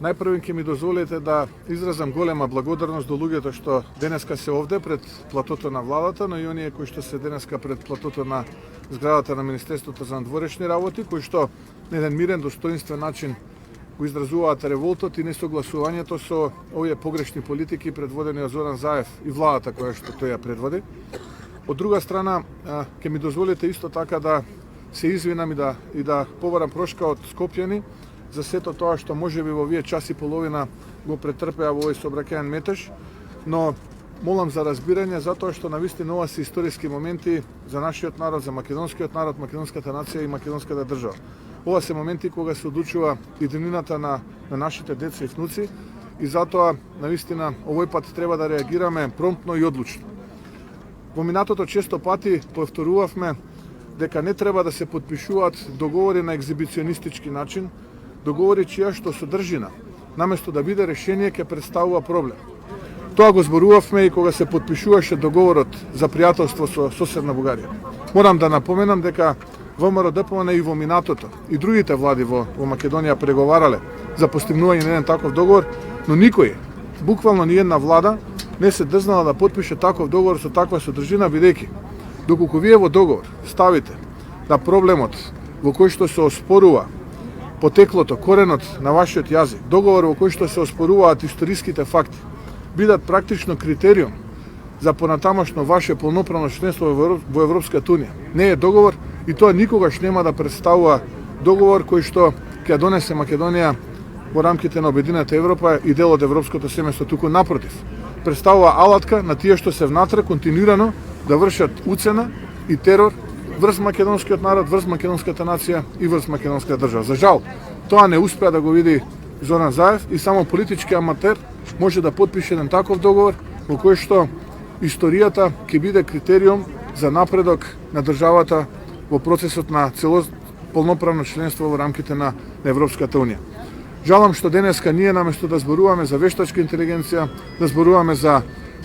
Најпрво ќе ми дозволите да изразам голема благодарност до луѓето што денеска се овде пред платото на владата, но и оние кои што се денеска пред платото на зградата на Министерството за надворешни работи, кои што на еден мирен, достоинствен начин го изразуваат револтот и несогласувањето со овие погрешни политики предводени од Зоран Заев и владата која што тој ја предводи. Од друга страна, ќе ми дозволите исто така да се извинам и да побарам прошка од скопјани за сето тоа што можеби во овие час и половина го претрпеа во овој сообраќајен метеж, но молам за разбирање затоа што навистина ова се историски моменти за нашиот народ, за македонскиот народ, македонската нација и македонската држава. Ова се моменти кога се одлучува иднината на нашите деца и внуци и затоа навистина овој пат треба да реагираме промптно и одлучно. Во минатото често пати повторувавме дека не треба да се потпишуваат договори на екзибиционистички начин, договори чија што содржина, наместо да биде решение, ќе представува проблем. Тоа го зборувавме и кога се потпишуваше договорот за пријателство со соседна Бугарија. Морам да напоменам дека ВМРО ДПМН и во минатото и другите влади во Македонија преговарале за постигнување на еден таков договор, но никој, буквално ни една влада, не се дрзнала да потпише таков договор со таква содржина, бидејќи доколку вие во договор ставите да проблемот во кој што се оспорува потеклото, коренот на вашиот јазик, договор во кој што се оспоруваат историските факти, бидат практично критериум за понатамошно ваше полноправно членство во Европската унија. Не е договор и тоа никогаш нема да представува договор кој што ќе донесе Македонија во рамките на Обединета Европа и дел од европското семејство, туку напротив. Представува алатка на тие што се внатре континуирано да вршат уцена и терор врз македонскиот народ, врз македонската нација и врз македонската држава. За жал, тоа не успеа да го види Зоран Заев и само политички аматер може да потпише еден таков договор во кој што историјата ќе биде критериум за напредок на државата во процесот на полноправно членство во рамките на Европската унија. Жалам што денеска ние наместо да зборуваме за вештачка интелигенција, да зборуваме за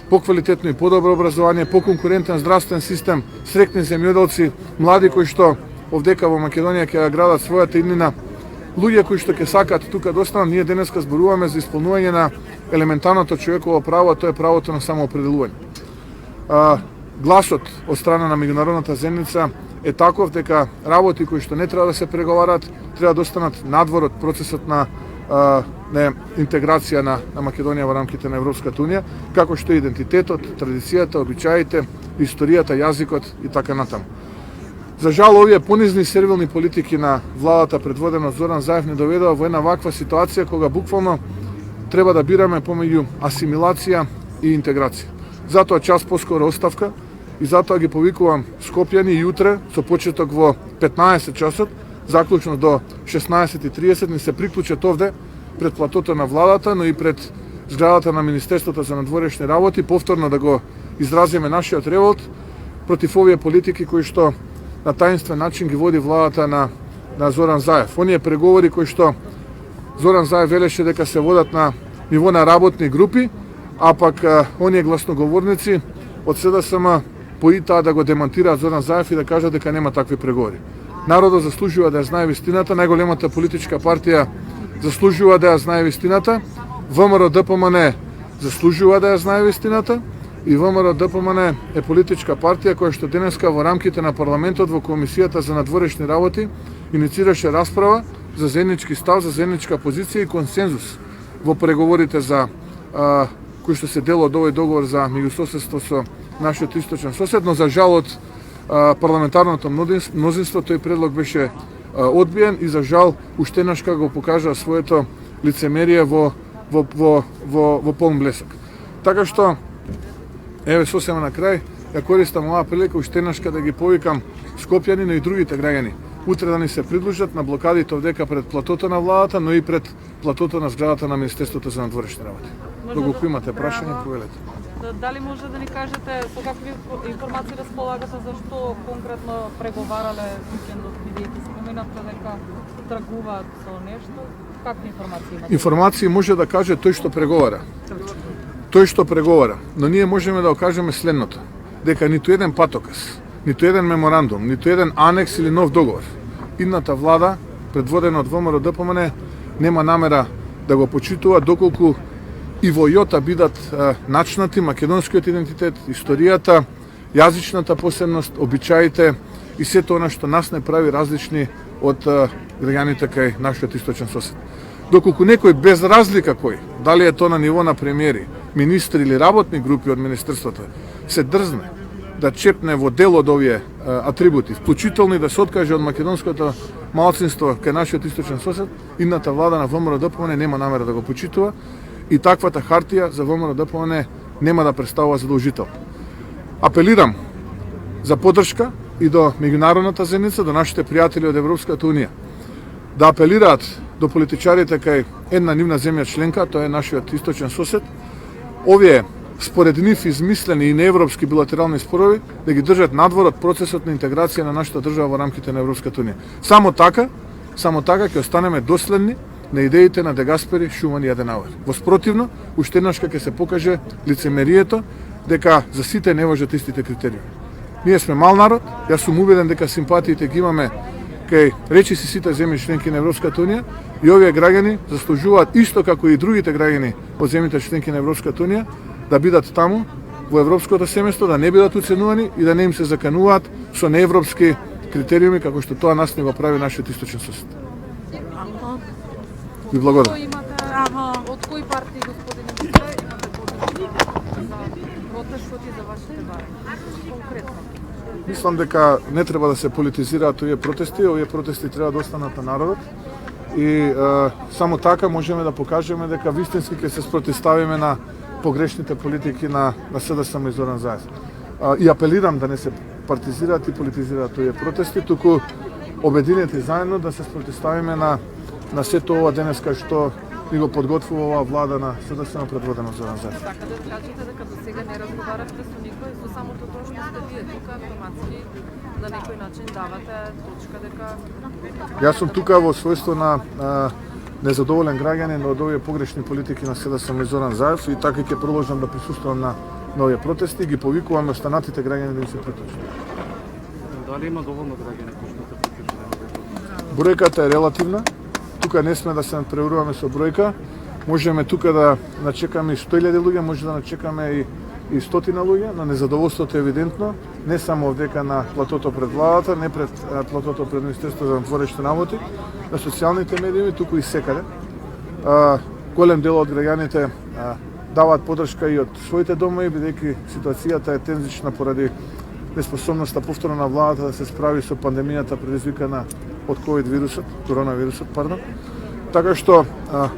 поквалитетно и подобро образование, поконкурентен здравствен систем, среќни земјоделци, млади кои што овдека во Македонија ќе ја градат својата иднина, луѓе кои што ќе сакаат тука да останат, ние денеска зборуваме за исполнување на елементарното човеково право, а тоа е правото на самоопределување. Гласот од страна на меѓународната заедница е таков дека работи кои што не треба да се преговарат, треба да останат надвор од процесот на интеграција на Македонија во рамките на Европската унија, како што е идентитетот, традицијата, обичаите, историјата, јазикот и така натаму. За жал, овие понизни сервилни политики на владата предводена од Зоран Заев не доведува во една ваква ситуација кога буквално треба да бираме помеѓу асимилација и интеграција. Затоа час поскоро оставка и затоа ги повикувам скопјани јутре со почеток во 15 часот, заклучно до 16:30 ни се приклучат овде пред платото на владата, но и пред зградата на Министерството за надворешни работи, повторно да го изразиме нашиот револт против овие политики кои што на таинствен начин ги води владата на Зоран Заев. Оние преговори кои што Зоран Заев велеше дека се водат на ниво на работни групи, а пак оние гласноговорници од СДСМ поитаа да го демантираат Зоран Заев и да кажат дека нема такви преговори. Народот заслужува да ја знае вистината, најголемата политичка партија заслужува да ја знае вистината, ВМРО ДПМН заслужува да ја знае вистината и ВМРО ДПМН е политичка партија која што денеска во рамките на парламентот во Комисијата за надворешни работи иницираше расправа за заеднички став, за заедничка позиција и консензус во преговорите за кои што се дел од овој договор за меѓусоседство со нашиот источен сосед, но за жал од парламентарното мнозинство тој предлог беше одбиен и за жал уште еднашка го покажа своето лицемерие во полн блесок. Така што еве сосема на крај ја користам оваа прилика уште еднашка да ги повикам скопјани, но и другите граѓани утре да ни се придружат на блокадите овдека пред платото на владата, но и пред платото на зградата на Министерството за надворешни работи. Доколку имате прашање, повелете. Дали може да ни кажете со какви информации располагате за што конкретно преговарале викендот, бидејќи споменавте дека тргуваат со нешто? Какви информации имате? Информации може да каже тој што преговара. Тој што преговара, но ние можеме да окажеме следното, дека ниту еден патоказ, ниту еден меморандум, ниту еден анекс или нов договор идната влада, предводена од ВМРО ДПМН, нема намера да го почитуваат доколку и во јота бидат начнати македонскиот идентитет, историјата, јазичната посебност, обичаите и сето она што нас не прави различни од граѓаните кај нашиот источен сосед. Доколку некој без разлика кој, дали е тоа на ниво на премиери, министри или работни групи од министерството, се дрзне да чепне во дел од овие атрибути, вклучително и да се откаже од македонското малцинство кај нашиот источен сосед, идната влада на ВМРО-ДПМН нема намера да го почитува и таквата хартија за ВМРО-ДПМН нема да представува задолжител. Апелирам за поддршка и до меѓународната заедница, до нашите пријатели од Европската унија, да апелираат до политичарите кај една нивна земја членка, тоа е нашиот источен сосед, овие според нив измислени и неевропски билатерални спорови да ги држат надвор од процесот на интеграција на нашата држава во рамките на Европската унија. Само така ќе останеме доследни на идеите на Де Гаспери, Шуман и Аденауер. Во спротивно, уште еднаш ќе се покаже лицемерието дека за сите не важат истите критериуми. Ние сме мал народ, јас сум убеден дека симпатиите ги имаме кај речиси сите земји членки на Европската унија и овие граѓани заслужуваат исто како и другите граѓани од земјите членки на Европската унија да бидат таму во европското семејство, да не бидат уценувани и да не им се закануваат со неевропски критериуми како што тоа нас не го прави нашиот источен сосед. Ви благодарам. Од кои партии, господин министре, имате поддршка за протестот и за вашите барања? Конкретно. Мислам дека не треба да се политизираат овие протести треба да останат на народот и само така можеме да покажеме дека вистински ќе се спротивставиме на погрешните политики на СДСМ и Зоран Заев. И апелирам да не се партизираат и политизираат овие протести, туку обединети заедно да се спротивставиме на сето ова денеска што ни го подготвува оваа влада на СДСМ предводена од Зоран Заев. Така да кажете дека до сега не разговаравте со никој, со самото тоа што сте вие тука автоматски на некој начин давате точка дека Јас сум тука во својство на незадоволен граѓанин од овие погрешни политики на СДСМ и Зоран Заев и така ќе продолжам да присуствувам на овие протести и ги повикувам останатите граѓани да им се приклучат. Дали има доволно граѓани кои што се приклучени? Бројката е релативна. Тука не сме да се надпреваруваме со бројка. Можеме тука да начекаме и 100.000 луѓе, може да начекаме и 100 луѓе, но незадоволството е евидентно, не само овдека на платото пред владата, не пред платото пред Министерството за внатрешни работи, на социјалните медии, туку и секаде. Голем дел од граѓаните даваат поддршка и од своите домови, бидејќи ситуацијата е тензична поради неспособноста повторно на владата да се справи со пандемијата предизвикана од коронавирусот, Така што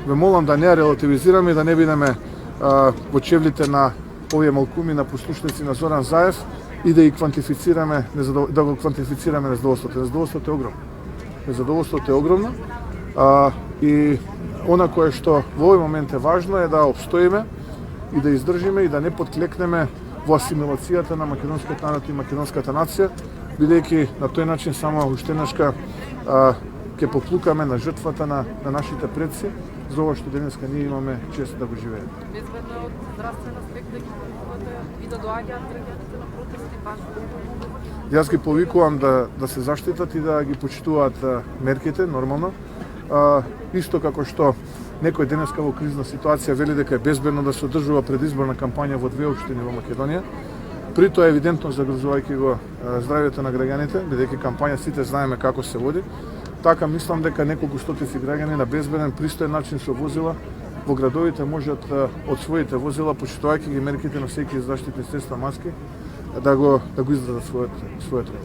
ве молам да не ја релативизираме и да не бидеме во чевлите на овие малкуми на послушници на Зоран Заев и да го квантифицираме незадоволството. Незадоволството е огромно и она кое што во овој момент е важно е да обстоиме и да издржиме и да не подклекнеме во асимилацијата на македонскиот народ и македонската нација, бидејќи на тој начин само уште еднашка ќе поплукаме на жртвата на нашите предци за ова што денеска ние имаме чест да го живееме. безбедно од здравствен аспект да ги повикувате и да доаѓаат граѓаните на протести баш во Јас ги повикувам да се заштитат и да ги почитуваат мерките нормално. Исто како што некој денеска во кризна ситуација вели дека е безбедно да се одржува предизборна кампања во две општини во Македонија. При тоа е евидентно загрозувајќи го здравјето на граѓаните, бидејќи кампања сите знаеме како се води. Така мислам дека неколку стотици граѓани на безбеден, пристоен начин со возила во градовите можат од своите возила, почитувајќи ги мерките, носејќи заштитни средства, маски, да го издржат својот ред.